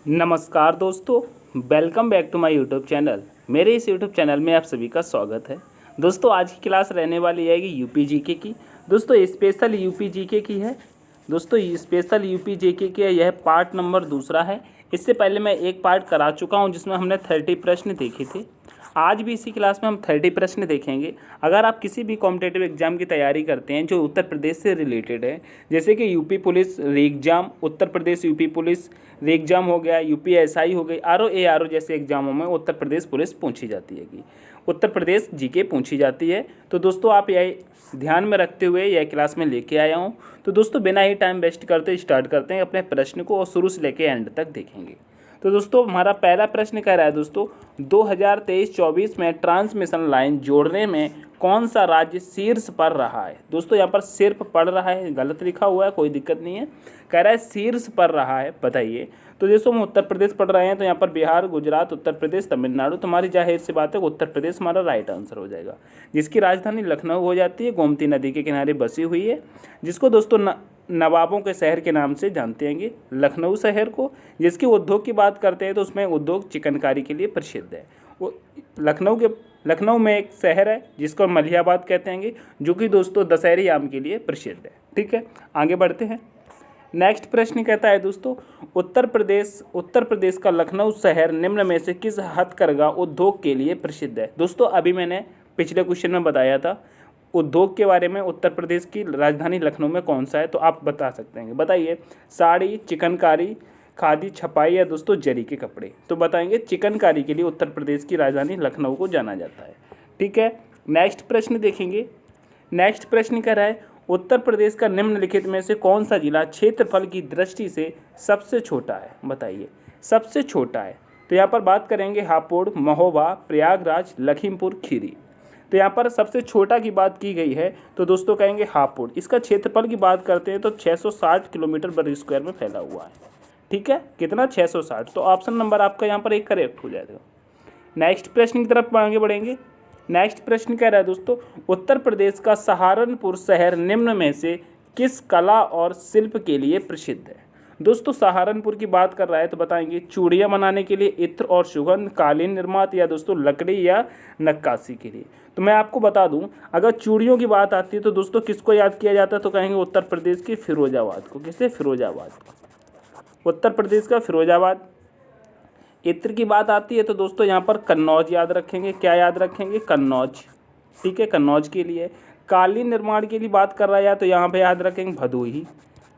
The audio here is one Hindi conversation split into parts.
नमस्कार दोस्तों, welcome back to my YouTube channel. मेरे इस यूट्यूब चैनल में आप सभी का स्वागत है। दोस्तों आज की क्लास रहने वाली है यूपी जीके की। दोस्तों स्पेशल यूपी जीके की है। दोस्तों स्पेशल यूपी जीके की यह पार्ट नंबर दूसरा है। इससे पहले मैं एक पार्ट करा चुका हूं जिसमें हमने 30 प्रश्न देखे थे। आज भी इसी क्लास में हम 30 प्रश्न देखेंगे। अगर आप किसी भी कॉम्पिटेटिव एग्जाम की तैयारी करते हैं जो उत्तर प्रदेश से रिलेटेड है, जैसे कि यूपी पुलिस री exam, Uttar Pradesh UP police री एग्जाम हो गया, यूपी एसआई हो गई, आरओ जैसे एग्जामों में उत्तर प्रदेश पुलिस पूछी जाती है कि उत्तर प्रदेश जीके पूछी जाती है। तो दोस्तों आप यह ध्यान में रखते हुए यह क्लास में लेके आया हूँ। तो दोस्तों बिना ही टाइम वेस्ट करते स्टार्ट करते हैं अपने प्रश्न को और शुरू से लेके एंड तक देखेंगे। तो दोस्तों हमारा पहला प्रश्न कह रहा है दोस्तों 2023-24 में ट्रांसमिशन लाइन जोड़ने में कौन सा राज्य शीर्ष पर रहा है। दोस्तों यहाँ पर सिर्फ पढ़ रहा है, गलत लिखा हुआ है, कोई दिक्कत नहीं है। कह रहा है शीर्ष पर रहा है, बताइए। तो दोस्तों हम उत्तर प्रदेश पढ़ रहे हैं तो यहाँ पर बिहार, गुजरात, उत्तर प्रदेश, तमिलनाडु। तुम्हारी जाहिर सी बात है उत्तर प्रदेश हमारा राइट आंसर हो जाएगा, जिसकी राजधानी लखनऊ हो जाती है, गोमती नदी के किनारे बसी हुई है, जिसको दोस्तों नवाबों के शहर के नाम से जानते हैं लखनऊ शहर को। जिसकी उद्योग की बात करते हैं तो उसमें उद्योग चिकनकारी के लिए प्रसिद्ध है। वो लखनऊ में एक शहर है जिसको मलिहाबाद कहते हैं, जो कि दोस्तों दशहरी आम के लिए प्रसिद्ध है। ठीक है, आगे बढ़ते हैं। नेक्स्ट प्रश्न कहता है दोस्तों उत्तर प्रदेश का लखनऊ शहर निम्न में से किस हथकरघा उद्योग के लिए प्रसिद्ध है। दोस्तों अभी मैंने पिछले क्वेश्चन में बताया था उद्योग के बारे में, उत्तर प्रदेश की राजधानी लखनऊ में कौन सा है, तो आप बता सकते हैं। बताइए, साड़ी, चिकनकारी, खादी, छपाई या दोस्तों जरी के कपड़े। तो बताएंगे चिकनकारी के लिए उत्तर प्रदेश की राजधानी लखनऊ को जाना जाता है। ठीक है, नेक्स्ट प्रश्न देखेंगे। नेक्स्ट प्रश्न कह रहा है उत्तर प्रदेश का निम्नलिखित में से कौन सा जिला क्षेत्रफल की दृष्टि से सबसे छोटा है। बताइए, सबसे छोटा है। तो यहाँ पर बात करेंगे हापुड़, महोबा, प्रयागराज, लखीमपुर खीरी। तो यहाँ पर सबसे छोटा की बात की गई है तो दोस्तों कहेंगे हापुड़। इसका क्षेत्रफल की बात करते हैं तो 660 किलोमीटर वर्ग स्क्वायर में फैला हुआ है। ठीक है, कितना, 660। तो ऑप्शन नंबर आपका यहाँ पर एक करेक्ट हो जाएगा। नेक्स्ट प्रश्न की तरफ आगे बढ़ेंगे। नेक्स्ट प्रश्न कह रहा है दोस्तों उत्तर प्रदेश का सहारनपुर शहर निम्न में से किस कला और शिल्प के लिए प्रसिद्ध है। दोस्तों सहारनपुर की बात कर रहा है तो बताएंगे चूड़ियाँ बनाने के लिए, इत्र और सुगंध, कालीन निर्मात या दोस्तों लकड़ी या नक्काशी के लिए। तो मैं आपको बता दूं, अगर चूड़ियों की बात आती है तो दोस्तों किसको याद किया जाता है, तो कहेंगे उत्तर प्रदेश के फिरोजाबाद को। किसे, फिरोजाबाद को, उत्तर प्रदेश का फिरोजाबाद। इत्र की बात आती है तो दोस्तों यहाँ पर कन्नौज याद रखेंगे। क्या याद रखेंगे, कन्नौज। ठीक है, कन्नौज के लिए। कालीन निर्माण के लिए बात कर रहा है तो यहाँ पे याद रखेंगे भदोही।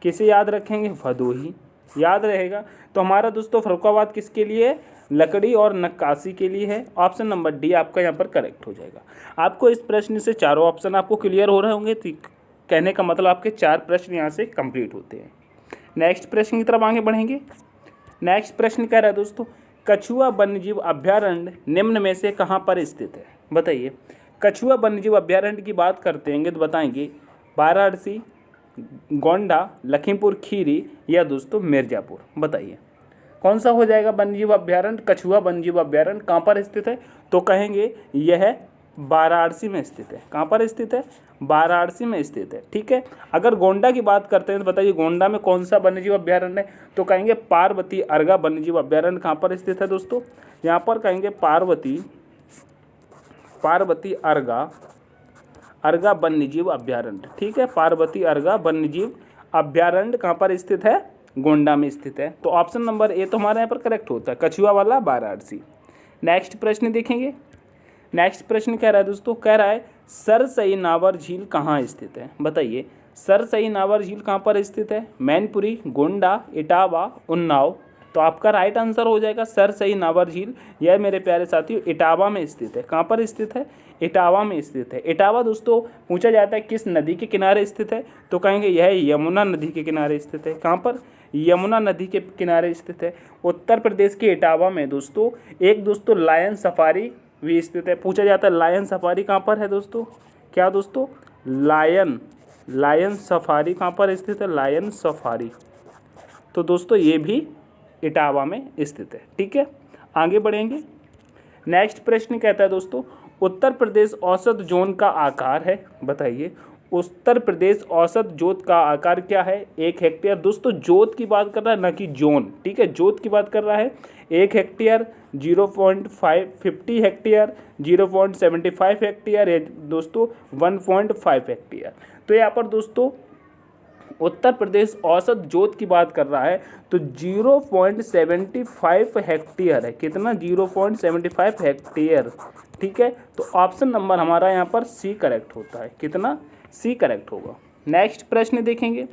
किसे याद रखेंगे, भदोही याद रहेगा। तो हमारा दोस्तों फर्रुखाबाद किसके लिए है, लकड़ी और नक्काशी के लिए है। ऑप्शन नंबर डी आपका यहाँ पर करेक्ट हो जाएगा। आपको इस प्रश्न से चारों ऑप्शन आपको क्लियर हो रहे होंगे, तो कहने का मतलब आपके 4 प्रश्न यहाँ से कंप्लीट होते हैं। नेक्स्ट प्रश्न की तरफ आगे बढ़ेंगे। नेक्स्ट प्रश्न कह रहा है दोस्तों कछुआ वन्यजीव अभ्यारण्य निम्न में से कहाँ पर स्थित है। बताइए, कछुआ वन्यजीव अभ्यारण्य की बात करते हैं तो बताएंगे वाराणसी, गोंडा, लखीमपुर खीरी या दोस्तों मिर्ज़ापुर। बताइए कौन सा हो जाएगा वन्यजीव अभ्यारण्य, कछुआ वन्यजीव अभ्यारण्य कहाँ पर स्थित है, तो कहेंगे यह वाराणसी में स्थित है। कहाँ पर स्थित है, वाराणसी में स्थित है। ठीक है, अगर गोंडा की बात करते हैं तो बताइए गोंडा में कौन सा वन्यजीव अभ्यारण्य है, तो कहेंगे पार्वती अर्गा वन्यजीव अभ्यारण्य कहाँ पर स्थित है दोस्तों, यहाँ पर कहेंगे पार्वती अर्गा वन्यजीव अभ्यारण्य। ठीक है, पार्वती अर्गा वन्यजीव अभ्यारण्य कहाँ पर स्थित है, गोंडा में स्थित है। तो ऑप्शन नंबर ए तो हमारे यहाँ पर करेक्ट होता है, कछुआ वाला वाराणसी। नेक्स्ट प्रश्न देखेंगे। नेक्स्ट प्रश्न कह रहा है दोस्तों, कह रहा है सरसई नावर झील कहाँ स्थित है। बताइए, सरसई नावर झील कहाँ पर स्थित है, मैनपुरी, गोंडा, इटावा, उन्नाव। तो आपका राइट आंसर हो जाएगा सरसई नावर झील। यह मेरे प्यारे साथियों इटावा में स्थित है। कहाँ पर स्थित है, इटावा में स्थित है। इटावा दोस्तों पूछा जाता है किस नदी के किनारे स्थित है, तो कहेंगे यह यमुना नदी के किनारे स्थित है। कहाँ पर, यमुना नदी के किनारे स्थित है। उत्तर प्रदेश के इटावा में दोस्तों एक दोस्तों लायन सफारी भी स्थित है। पूछा जाता है लायन सफारी कहाँ पर है दोस्तों, क्या दोस्तों, लायन सफारी कहाँ पर स्थित है, लायन सफारी। तो दोस्तों ये भी इटावा में स्थित है। ठीक है, आगे बढ़ेंगे। नेक्स्ट प्रश्न कहता है दोस्तों उत्तर प्रदेश औसत जोन का आकार है। बताइए, उत्तर प्रदेश औसत जोत का आकार क्या है? 1 हेक्टेयर। दोस्तों जोत की बात कर रहा है, ना कि जोन, ठीक है, जोत की बात कर रहा है। 1 हेक्टेयर, 0.50 हेक्टेयर, 0.75 हेक्टेयर है दोस्तों, 1.5 हेक्टेयर। तो यहाँ पर दोस्तों उत्तर प्रदेश औसत जोत की बात कर रहा है तो 0.75 हेक्टेयर है। कितना? 0.75 हेक्टेयर, ठीक है। तो ऑप्शन नंबर हमारा यहाँ पर सी करेक्ट होता है। कितना? सी करेक्ट होगा। नेक्स्ट प्रश्न देखेंगे।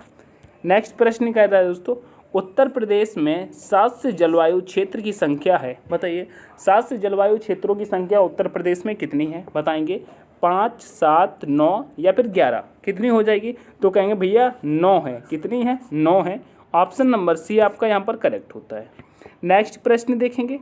नेक्स्ट प्रश्न कह रहा है दोस्तों, उत्तर प्रदेश में 7 से जलवायु क्षेत्र की संख्या है, बताइए 7 से जलवायु क्षेत्रों की संख्या उत्तर प्रदेश में कितनी है? बताएंगे 5, 7, 9 या फिर 11, कितनी हो जाएगी? तो कहेंगे भैया 9 है। कितनी है? 9 है। ऑप्शन नंबर सी आपका यहाँ पर करेक्ट होता है। नेक्स्ट प्रश्न देखेंगे।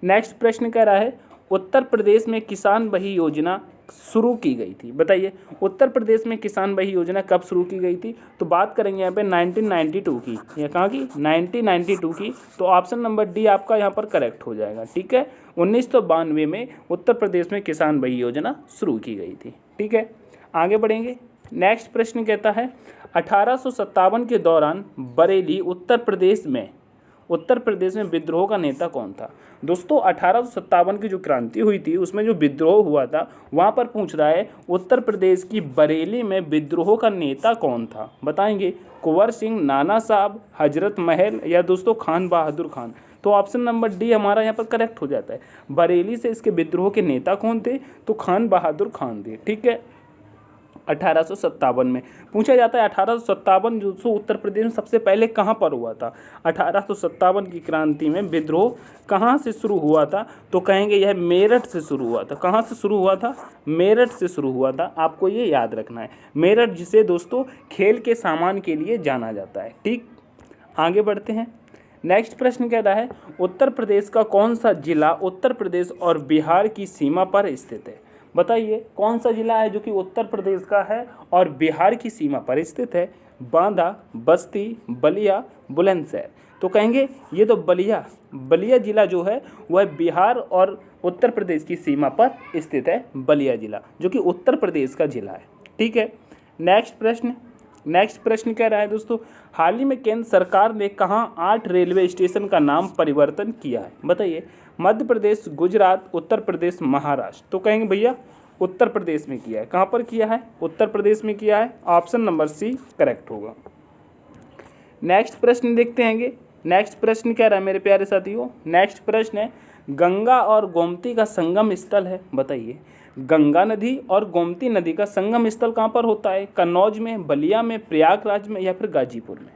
नेक्स्ट प्रश्न कह रहा है, उत्तर प्रदेश में किसान बही योजना शुरू की गई थी, बताइए उत्तर प्रदेश में किसान बही योजना कब शुरू की गई थी? तो बात करेंगे यहाँ पे 1992 की, या कहाँ की? 1992 की। तो ऑप्शन नंबर डी आपका यहाँ पर करेक्ट हो जाएगा, ठीक है। 1992 में उत्तर प्रदेश में किसान बही योजना शुरू की गई थी, ठीक है। आगे बढ़ेंगे। नेक्स्ट प्रश्न कहता है, 1857 के दौरान बरेली उत्तर प्रदेश में विद्रोह का नेता कौन था? दोस्तों 1857 की जो क्रांति हुई थी उसमें जो विद्रोह हुआ था, वहाँ पर पूछ रहा है उत्तर प्रदेश की बरेली में विद्रोह का नेता कौन था? बताएंगे कुंवर सिंह, नाना साहब, हजरत महल या दोस्तों खान बहादुर खान। तो ऑप्शन नंबर डी हमारा यहाँ पर करेक्ट हो जाता है। बरेली से इसके विद्रोह के नेता कौन थे? तो खान बहादुर खान थे, ठीक है। 1857 में पूछा जाता है 1857 जो उत्तर प्रदेश में सबसे पहले कहाँ पर हुआ था? 1857 की क्रांति में विद्रोह कहाँ से शुरू हुआ था? तो कहेंगे यह मेरठ से शुरू हुआ था। कहाँ से शुरू हुआ था? मेरठ से शुरू हुआ था। आपको ये याद रखना है। मेरठ जिसे दोस्तों खेल के सामान के लिए जाना जाता है, ठीक। आगे बढ़ते हैं। नेक्स्ट प्रश्न कह रहा है, उत्तर प्रदेश का कौन सा जिला उत्तर प्रदेश और बिहार की सीमा पर स्थित है? बताइए कौन सा जिला है जो कि उत्तर प्रदेश का है और बिहार की सीमा पर स्थित है? बांदा, बस्ती, बलिया, बुलंदशहर। तो कहेंगे ये तो बलिया जिला जो है वह बिहार और उत्तर प्रदेश की सीमा पर स्थित है। बलिया जिला जो कि उत्तर प्रदेश का जिला है, ठीक है। नेक्स्ट प्रश्न कह रहा है दोस्तों, हाल ही में केंद्र सरकार ने कहाँ 8 रेलवे स्टेशन का नाम परिवर्तन किया है? बताइए मध्य प्रदेश, गुजरात, उत्तर प्रदेश, महाराष्ट्र। तो कहेंगे भैया उत्तर प्रदेश में किया है। कहाँ पर किया है? उत्तर प्रदेश में किया है। ऑप्शन नंबर सी करेक्ट होगा। नेक्स्ट प्रश्न देखते हैंगे। नेक्स्ट प्रश्न कह रहा है मेरे प्यारे साथियों, नेक्स्ट प्रश्न है, गंगा और गोमती का संगम स्थल है। बताइए गंगा नदी और गोमती नदी का संगम स्थल कहाँ पर होता है? कन्नौज में, बलिया में, प्रयागराज में या फिर गाजीपुर में।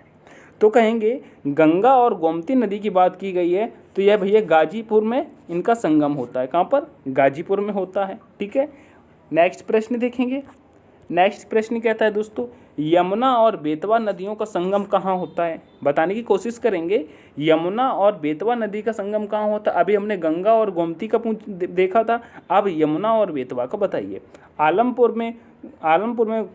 तो कहेंगे गंगा और गोमती नदी की बात की गई है तो यह भैया गाजीपुर में इनका संगम होता है। कहाँ पर? गाजीपुर में होता है, ठीक है। नेक्स्ट प्रश्न देखेंगे। नेक्स्ट प्रश्न कहता है दोस्तों, यमुना और बेतवा नदियों का संगम कहाँ होता है? बताने की कोशिश करेंगे यमुना और बेतवा नदी का संगम कहाँ होता है। अभी हमने गंगा और गोमती का देखा था, अब यमुना और बेतवा का बताइए। आलमपुर में,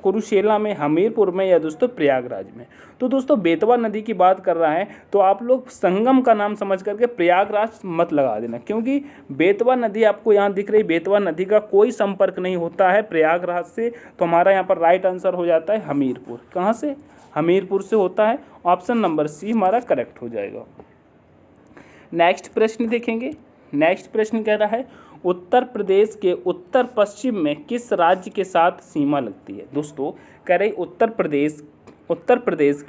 कुरुक्षेत्र में, हमीरपुर में या दोस्तों प्रयागराज में। तो दोस्तों बेतवा नदी की बात कर रहा है तो आप लोग संगम का नाम समझ करके प्रयागराज मत लगा देना, क्योंकि बेतवा नदी आपको यहाँ दिख रही, बेतवा नदी का कोई संपर्क नहीं होता है प्रयागराज से। तो हमारा यहाँ पर राइट आंसर हो जाता है हमीरपुर। कहाँ से? हमीरपुर से होता है। ऑप्शन नंबर सी हमारा करेक्ट हो जाएगा। नेक्स्ट प्रश्न देखेंगे। नेक्स्ट प्रश्न कह रहा है, उत्तर प्रदेश के उत्तर पश्चिम में किस राज्य के साथ सीमा लगती है? दोस्तों कह रहे उत्तर प्रदेश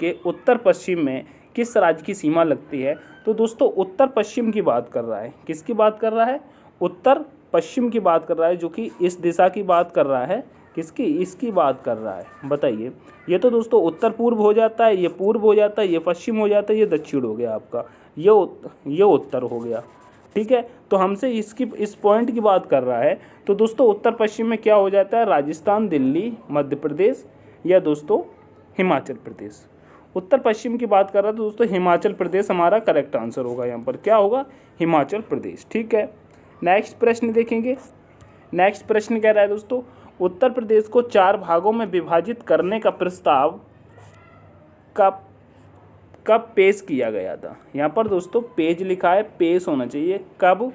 के उत्तर पश्चिम में किस राज्य की सीमा लगती है? तो दोस्तों उत्तर पश्चिम की बात कर रहा है। किसकी बात कर रहा है? उत्तर पश्चिम की बात कर रहा है, जो कि इस दिशा की बात कर रहा है। किसकी? इसकी बात कर रहा है। बताइए ये तो दोस्तों उत्तर पूर्व हो जाता है, ये पूर्व हो जाता है, ये पश्चिम हो जाता है, ये दक्षिण हो गया आपका, ये उत्तर हो गया, ठीक है। तो हमसे इस पॉइंट की बात कर रहा है। तो दोस्तों उत्तर पश्चिम में क्या हो जाता है? राजस्थान, दिल्ली, मध्य प्रदेश या दोस्तों हिमाचल प्रदेश। उत्तर पश्चिम की बात कर रहा है तो दोस्तों हिमाचल प्रदेश हमारा करेक्ट आंसर होगा। यहाँ पर क्या होगा? हिमाचल प्रदेश, ठीक है। नेक्स्ट प्रश्न देखेंगे। नेक्स्ट प्रश्न कह रहा है दोस्तों, उत्तर प्रदेश को 4 भागों में विभाजित करने का प्रस्ताव कब पेश किया गया था? यहाँ पर दोस्तों पेज लिखा है, पेश होना चाहिए। कब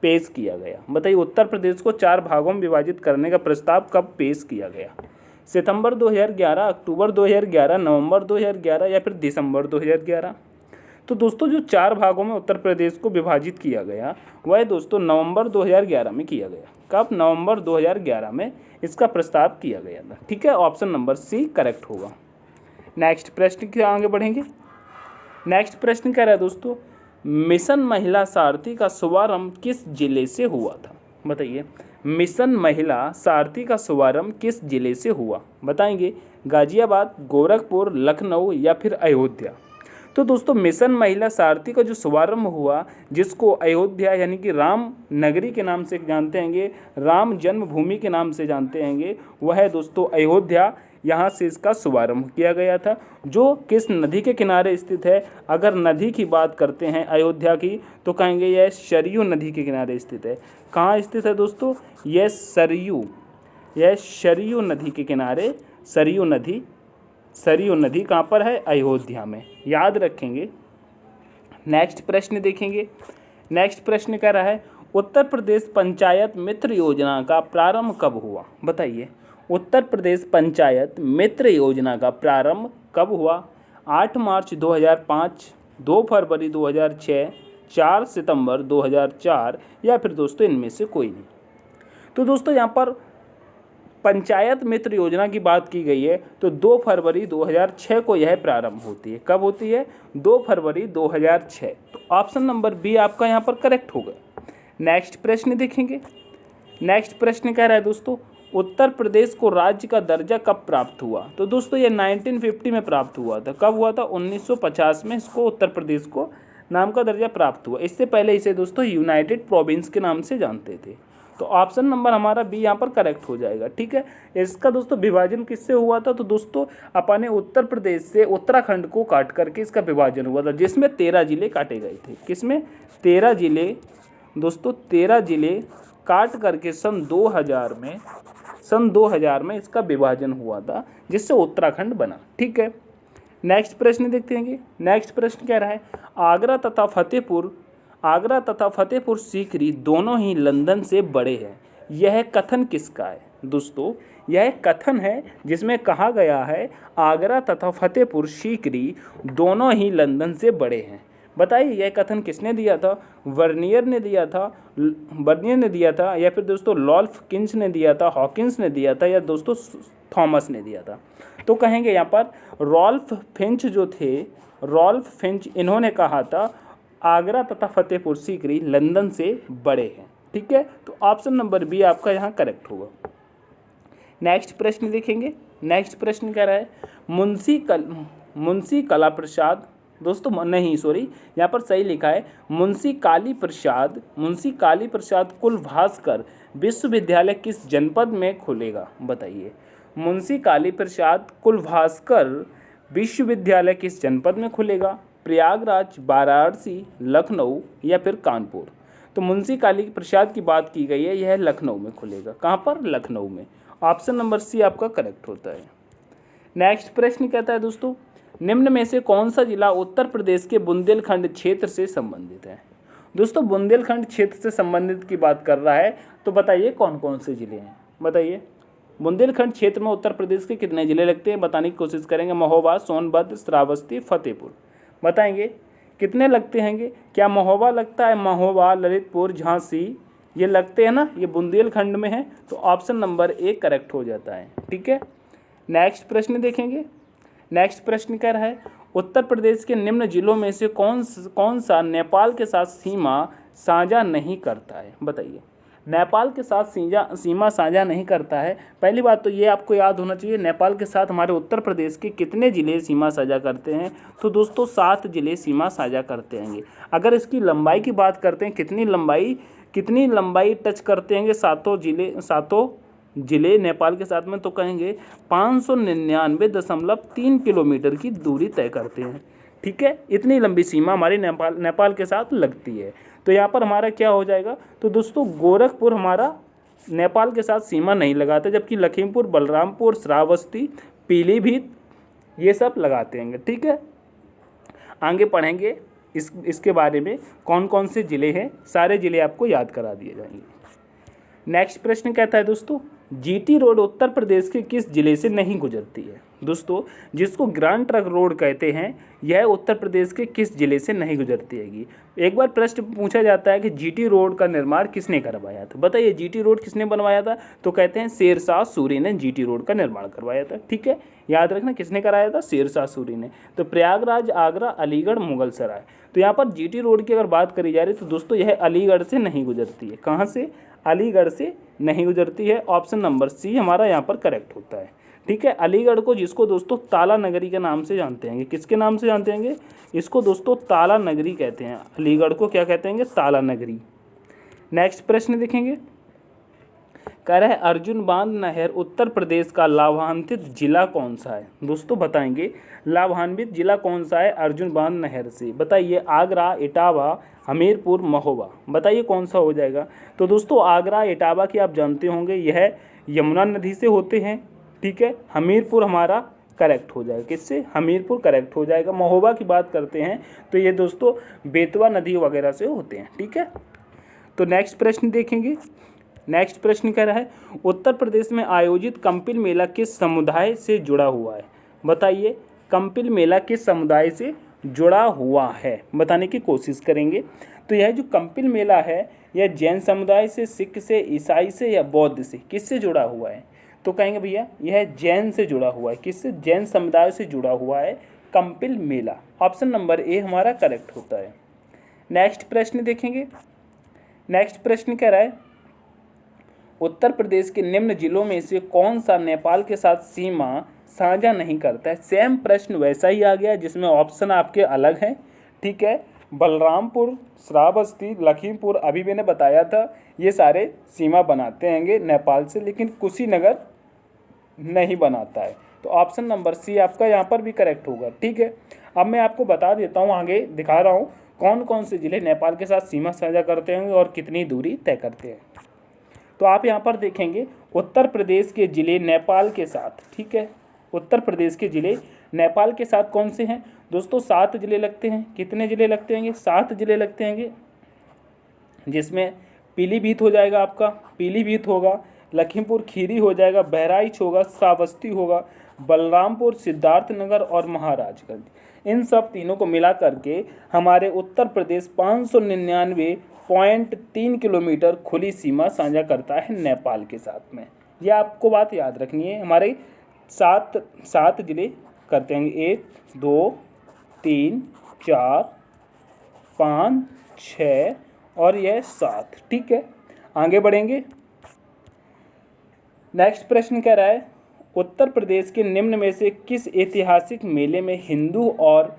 पेश किया गया? बताइए उत्तर प्रदेश को 4 भागों में विभाजित करने का प्रस्ताव कब पेश किया गया? सितंबर 2011, अक्टूबर 2011, नवंबर 2011 या फिर दिसंबर 2011। तो दोस्तों जो 4 भागों में उत्तर प्रदेश को विभाजित किया गया वह दोस्तों नवंबर 2011 में किया गया। कब? नवंबर 2011 में इसका प्रस्ताव किया गया था। ठीक है, ऑप्शन नंबर सी करेक्ट होगा। नेक्स्ट प्रश्न के आगे बढ़ेंगे। नेक्स्ट प्रश्न कह रहा है दोस्तों, मिशन महिला सारथी का शुभारंभ किस जिले से हुआ था? बताइए, मिशन महिला सारथी का शुभारंभ किस जिले से हुआ? बताएंगे, गाजियाबाद, गोरखपुर, लखनऊ या फिर अयोध्या। तो दोस्तों मिशन महिला सारथी का जो शुभारंभ हुआ, जिसको अयोध्या यानी कि राम नगरी के नाम से जानते हैंगे, राम जन्मभूमि के नाम से जानते हैंगे, वह है दोस्तों अयोध्या। यहाँ से इसका शुभारंभ किया गया था, जो किस नदी के किनारे स्थित है? अगर नदी की बात करते हैं अयोध्या की तो कहेंगे यह सरयू नदी के किनारे स्थित है। कहाँ स्थित है दोस्तों? यह सरयू नदी के किनारे, सरयू नदी कहाँ पर है? अयोध्या में, याद रखेंगे। नेक्स्ट प्रश्न देखेंगे। नेक्स्ट प्रश्न कह रहा है, उत्तर प्रदेश पंचायत मित्र योजना का प्रारंभ कब हुआ? बताइए, उत्तर प्रदेश पंचायत मित्र योजना का प्रारंभ कब हुआ? 8 मार्च 2005, 2 फरवरी 2006, 4 सितंबर 2004 या फिर दोस्तों इनमें से कोई नहीं। तो दोस्तों यहाँ पर पंचायत मित्र योजना की बात की गई है तो 2 फरवरी 2006 को यह प्रारंभ होती है। कब होती है? 2 फरवरी 2006। तो ऑप्शन नंबर बी आपका यहाँ पर करेक्ट होगा। नेक्स्ट प्रश्न देखेंगे। नेक्स्ट प्रश्न कह रहा है दोस्तों, उत्तर प्रदेश को राज्य का दर्जा कब प्राप्त हुआ? तो दोस्तों ये 1950 में प्राप्त हुआ था। कब हुआ था? 1950 में इसको उत्तर प्रदेश को नाम का दर्जा प्राप्त हुआ। इससे पहले इसे दोस्तों यूनाइटेड प्रोविंस के नाम से जानते थे। तो ऑप्शन नंबर हमारा बी यहाँ पर करेक्ट हो जाएगा। ठीक है, इसका दोस्तों विभाजन किससे हुआ था? तो दोस्तों अपने उत्तर प्रदेश से उत्तराखंड को काट करके इसका विभाजन हुआ था, जिसमें 13 जिले काटे गए थे। किसमें? 13 जिले दोस्तों, 13 जिले काट करके सन 2000 में इसका विभाजन हुआ था, जिससे उत्तराखंड बना। ठीक है, नेक्स्ट प्रश्न देखते हैं। नेक्स्ट प्रश्न कह रहा है, आगरा तथा फतेहपुर सीकरी दोनों ही लंदन से बड़े हैं। यह कथन किसका है? दोस्तों यह कथन है जिसमें कहा गया है आगरा तथा फतेहपुर सीकरी दोनों ही लंदन से बड़े हैं। बताइए यह कथन किसने दिया था? वर्नियर ने दिया था या फिर दोस्तों लॉल्फ किंच ने दिया था, हॉकिंस ने दिया था या दोस्तों थॉमस ने दिया था? तो कहेंगे यहाँ पर रॉल्फ फिंच इन्होंने कहा था आगरा तथा फतेहपुर सीकरी लंदन से बड़े हैं। ठीक है, तो ऑप्शन नंबर बी आपका यहाँ करेक्ट होगा। नेक्स्ट प्रश्न देखेंगे। नेक्स्ट प्रश्न कह रहा है, मुंशी कला प्रसाद दोस्तों नहीं सॉरी यहाँ पर सही लिखा है मुंशी काली प्रसाद कुलभास्कर विश्वविद्यालय किस जनपद में खुलेगा? बताइए, मुंशी काली प्रसाद कुलभास्कर विश्वविद्यालय किस जनपद में खुलेगा? प्रयागराज, वाराणसी, लखनऊ या फिर कानपुर? तो मुंशी काली प्रसाद की बात की गई है, यह लखनऊ में खुलेगा। कहाँ पर? लखनऊ में। ऑप्शन नंबर सी आपका करेक्ट होता है। नेक्स्ट प्रश्न कहता है दोस्तों, निम्न में से कौन सा जिला उत्तर प्रदेश के बुंदेलखंड क्षेत्र से संबंधित है? दोस्तों बुंदेलखंड क्षेत्र से संबंधित की बात कर रहा है, तो बताइए कौन कौन से जिले हैं? बताइए, बुंदेलखंड क्षेत्र में उत्तर प्रदेश के कितने जिले लगते हैं? बताने की कोशिश करेंगे। महोबा, सोनभद्र, श्रावस्ती, फतेहपुर। बताएंगे कितने लगते हैं? क्या महोबा लगता है? महोबा, ललितपुर, झांसी ये लगते हैं ना, ये बुंदेलखंड में है। तो ऑप्शन नंबर ए करेक्ट हो जाता है। ठीक है, नेक्स्ट प्रश्न देखेंगे। नेक्स्ट प्रश्न कह रहा है, उत्तर प्रदेश के निम्न जिलों में से कौन सा नेपाल के साथ सीमा साझा नहीं करता है? बताइए, नेपाल के साथ सीमा साझा नहीं करता है। पहली बात तो ये आपको याद होना चाहिए, नेपाल के साथ हमारे उत्तर प्रदेश के कितने ज़िले सीमा साझा करते हैं? तो दोस्तों 7 ज़िले सीमा साझा करते हैं। अगर इसकी लंबाई की बात करते हैं, कितनी लंबाई टच करते हैं सातों ज़िले नेपाल के साथ में, तो कहेंगे 599.3 किलोमीटर की दूरी तय करते हैं। ठीक है, इतनी लंबी सीमा हमारी नेपाल के साथ लगती है। तो यहाँ पर हमारा क्या हो जाएगा? तो दोस्तों गोरखपुर हमारा नेपाल के साथ सीमा नहीं लगाते, जबकि लखीमपुर, बलरामपुर, श्रावस्ती, पीलीभीत ये सब लगाते हैं। ठीक है, आगे पढ़ेंगे इसके बारे में कौन कौन से ज़िले हैं, सारे ज़िले आपको याद करा दिए जाएंगे। नेक्स्ट प्रश्न कहता है दोस्तों, जीटी रोड उत्तर प्रदेश के किस जिले से नहीं गुजरती है? दोस्तों, जिसको ग्रैंड ट्रंक रोड कहते हैं, यह उत्तर प्रदेश के किस जिले से नहीं गुजरती हैगी? एक बार प्रश्न पूछा जाता है कि जीटी रोड का निर्माण किसने करवाया था? बताइए, जीटी रोड किसने बनवाया था? तो कहते हैं शेरशाह सूरी ने जीटी रोड का निर्माण करवाया था। ठीक है, याद रखना, किसने कराया था? शेरशाह सूरी ने। तो प्रयागराज, आगरा, अलीगढ़, मुगल सराय। तो यहाँ पर जीटी रोड की अगर बात करी जा रही है तो दोस्तों यह अलीगढ़ से नहीं गुजरती है। कहाँ से? अलीगढ़ से नहीं गुजरती है। ऑप्शन नंबर सी हमारा यहाँ पर करेक्ट होता है। ठीक है, अलीगढ़ को, जिसको दोस्तों ताला नगरी के नाम से जानते हैं, किसके नाम से जानते हैं? इसको दोस्तों ताला नगरी कहते हैं। अलीगढ़ को क्या कहते हैं? ताला नगरी। नेक्स्ट प्रश्न देखेंगे, कह रहा है अर्जुन बांध नहर उत्तर प्रदेश का लाभान्वित जिला कौन सा है? दोस्तों बताएंगे, लाभान्वित जिला कौन सा है अर्जुन बांध नहर से? बताइए, आगरा, इटावा, हमीरपुर, महोबा। बताइए कौन सा हो जाएगा? तो दोस्तों आगरा, इटावा की आप जानते होंगे, यह यमुना नदी से होते हैं। ठीक है, हमीरपुर हमारा करेक्ट हो जाएगा। किससे? हमीरपुर करेक्ट हो जाएगा। महोबा की बात करते हैं तो ये दोस्तों बेतवा नदी वगैरह से होते हैं। ठीक है, तो नेक्स्ट प्रश्न देखेंगे। नेक्स्ट प्रश्न कह रहा है उत्तर प्रदेश में आयोजित कंपिल मेला किस समुदाय से जुड़ा हुआ है? बताइए, कंपिल मेला किस समुदाय से जुड़ा हुआ है? बताने की कोशिश करेंगे। तो यह जो कंपिल मेला है, यह जैन समुदाय से, सिख से, ईसाई से या बौद्ध से, किससे जुड़ा हुआ है? तो कहेंगे भैया यह जैन से जुड़ा हुआ है। किससे? जैन समुदाय से जुड़ा हुआ है कंपिल मेला। ऑप्शन नंबर ए हमारा करेक्ट होता है। नेक्स्ट प्रश्न देखेंगे। नेक्स्ट प्रश्न कह रहा है उत्तर प्रदेश के निम्न जिलों में से कौन सा नेपाल के साथ सीमा साझा नहीं करता है? सेम प्रश्न वैसा ही आ गया जिसमें ऑप्शन आपके अलग हैं। ठीक है, बलरामपुर, श्रावस्ती, लखीमपुर, अभी मैंने बताया था ये सारे सीमा बनाते हैंगे नेपाल से, लेकिन कुशीनगर नहीं बनाता है। तो ऑप्शन नंबर सी आपका यहाँ पर भी करेक्ट होगा। ठीक है, अब मैं आपको बता देता हूँ, आगे दिखा रहा हूँ कौन कौन से ज़िले नेपाल के साथ सीमा साझा करते हैं और कितनी दूरी तय करते हैं। तो आप यहाँ पर देखेंगे उत्तर प्रदेश के ज़िले नेपाल के साथ, ठीक है, उत्तर प्रदेश के ज़िले नेपाल के साथ कौन से हैं दोस्तों? 7 ज़िले लगते हैं। कितने ज़िले लगते हैं? 7 ज़िले लगते हैं, जिसमें पीलीभीत हो जाएगा आपका, पीलीभीत होगा, लखीमपुर खीरी हो जाएगा, बहराइच होगा, श्रावस्ती होगा, बलरामपुर, सिद्धार्थनगर और महाराजगंज। इन सब तीनों को मिला करके हमारे उत्तर प्रदेश 599.3 किलोमीटर खुली सीमा साझा करता है नेपाल के साथ में। ये आपको बात याद रखनी है। हमारे 7 ज़िले करते हैं, 1 2 3 4 5 6 और यह 7। ठीक है, आगे बढ़ेंगे। नेक्स्ट प्रश्न कह रहा है उत्तर प्रदेश के निम्न में से किस ऐतिहासिक मेले में हिंदू और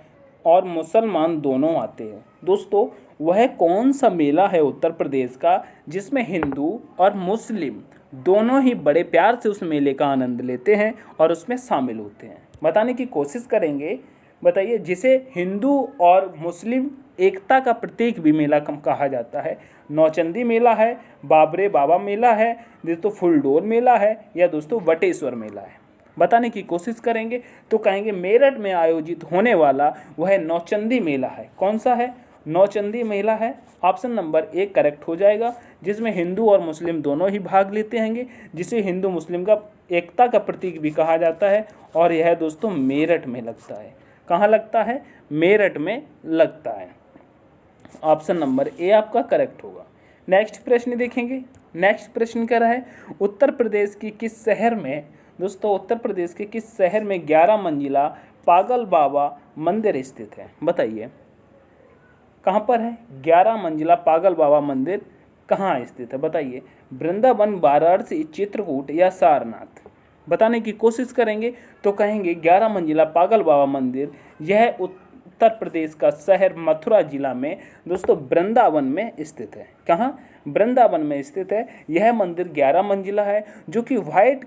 मुसलमान दोनों आते हैं? दोस्तों वह कौन सा मेला है उत्तर प्रदेश का जिसमें हिंदू और मुस्लिम दोनों ही बड़े प्यार से उस मेले का आनंद लेते हैं और उसमें शामिल होते हैं? बताने की कोशिश करेंगे। बताइए, जिसे हिंदू और मुस्लिम एकता का प्रतीक भी मेला कहा जाता है। नौचंदी मेला है, बाबरे बाबा मेला है, दोस्तों फुलडोर मेला है या दोस्तों वटेश्वर मेला है? बताने की कोशिश करेंगे तो कहेंगे मेरठ में आयोजित होने वाला वह नौचंदी मेला है। कौन सा है? नौचंदी मेला है। ऑप्शन नंबर ए करेक्ट हो जाएगा, जिसमें हिंदू और मुस्लिम दोनों ही भाग लेते हैं, जिसे हिंदू मुस्लिम का एकता का प्रतीक भी कहा जाता है। और यह दोस्तों मेरठ में लगता है। कहाँ लगता है? मेरठ में लगता है। ऑप्शन नंबर ए आपका करेक्ट होगा। नेक्स्ट प्रश्न देखेंगे। नेक्स्ट प्रश्न कह रहा है उत्तर प्रदेश की किस शहर में, दोस्तों उत्तर प्रदेश के किस शहर में 11 मंजिला पागल बाबा मंदिर स्थित है? बताइए कहाँ पर है 11 मंजिला पागल बाबा मंदिर? कहाँ स्थित है? बताइए, वृंदावन, वाराणसी, चित्रकूट या सारनाथ? बताने की कोशिश करेंगे तो कहेंगे 11 मंजिला पागल बाबा मंदिर यह उत्तर प्रदेश का शहर मथुरा जिला में दोस्तों वृंदावन में स्थित है। कहाँ? वृंदावन में स्थित है। यह मंदिर 11 मंजिला है, जो कि व्हाइट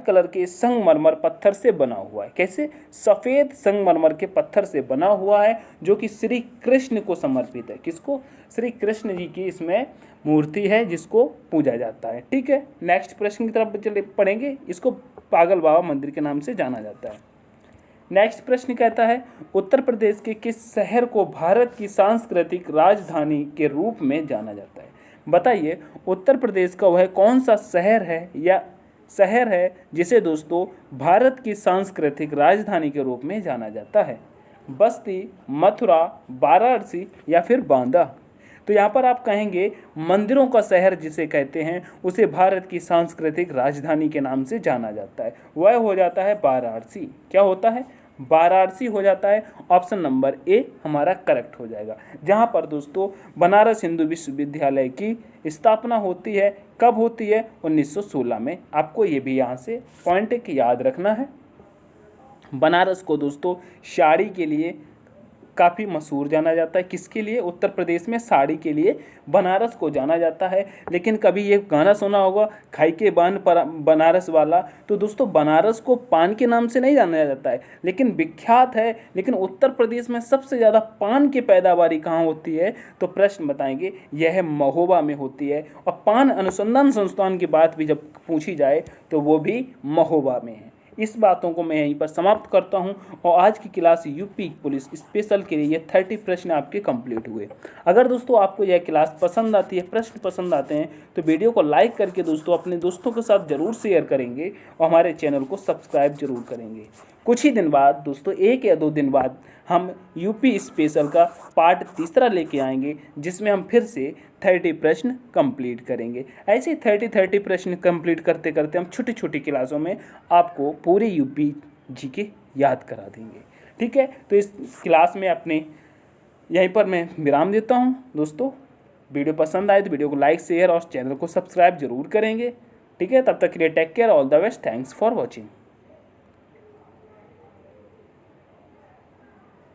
कलर के संगमरमर पत्थर से बना हुआ है। कैसे? सफ़ेद संगमरमर के पत्थर से बना हुआ है, जो कि श्री कृष्ण को समर्पित है। किसको? श्री कृष्ण जी की इसमें मूर्ति है जिसको पूजा जाता है। ठीक है, नेक्स्ट प्रश्न की तरफ चले पढ़ेंगे। इसको पागल बाबा मंदिर के नाम से जाना जाता है। नेक्स्ट प्रश्न कहता है उत्तर प्रदेश के किस शहर को भारत की सांस्कृतिक राजधानी के रूप में जाना जाता है? बताइए उत्तर प्रदेश का वह कौन सा शहर है जिसे दोस्तों भारत की सांस्कृतिक राजधानी के रूप में जाना जाता है? बस्ती, मथुरा, वाराणसी या फिर बांदा? तो यहाँ पर आप कहेंगे मंदिरों का शहर जिसे कहते हैं उसे भारत की सांस्कृतिक राजधानी के नाम से जाना जाता है, वह हो जाता है वाराणसी। क्या होता है? वाराणसी हो जाता है। ऑप्शन नंबर ए हमारा करेक्ट हो जाएगा। जहाँ पर दोस्तों बनारस हिंदू विश्वविद्यालय की स्थापना होती है, कब होती है? 1916 में। आपको ये भी यहाँ से पॉइंट एक याद रखना है। बनारस को दोस्तों साड़ी के लिए काफ़ी मशहूर जाना जाता है। किसके लिए? उत्तर प्रदेश में साड़ी के लिए बनारस को जाना जाता है। लेकिन कभी ये गाना सुना होगा खाई के बान पर बनारस वाला, तो दोस्तों बनारस को पान के नाम से नहीं जाना जाता है, लेकिन विख्यात है। लेकिन उत्तर प्रदेश में सबसे ज़्यादा पान की पैदावारी कहाँ होती है? तो प्रश्न बताएंगे यह महोबा में होती है। और पान अनुसंधान संस्थान की बात भी जब पूछी जाए तो वो भी महोबा में है। इस बातों को मैं यहीं पर समाप्त करता हूं और आज की क्लास यूपी पुलिस स्पेशल के लिए 30 प्रश्न आपके कंप्लीट हुए। अगर दोस्तों आपको यह क्लास पसंद आती है, प्रश्न पसंद आते हैं, तो वीडियो को लाइक करके दोस्तों अपने दोस्तों के साथ जरूर शेयर करेंगे और हमारे चैनल को सब्सक्राइब जरूर करेंगे। कुछ ही दिन बाद दोस्तों, 1 या 2 दिन बाद हम यूपी स्पेशल का पार्ट 3 लेके आएंगे, जिसमें हम फिर से 30 प्रश्न कंप्लीट करेंगे। ऐसे 30 प्रश्न कंप्लीट करते करते हम छोटी छोटी क्लासों में आपको पूरे यूपी जीके याद करा देंगे। ठीक है, तो इस क्लास में अपने यहीं पर मैं विराम देता हूं। दोस्तों वीडियो पसंद आए तो वीडियो को लाइक, शेयर और चैनल को सब्सक्राइब जरूर करेंगे। ठीक है, तब तक के लिए take care, all the best, thanks for watching.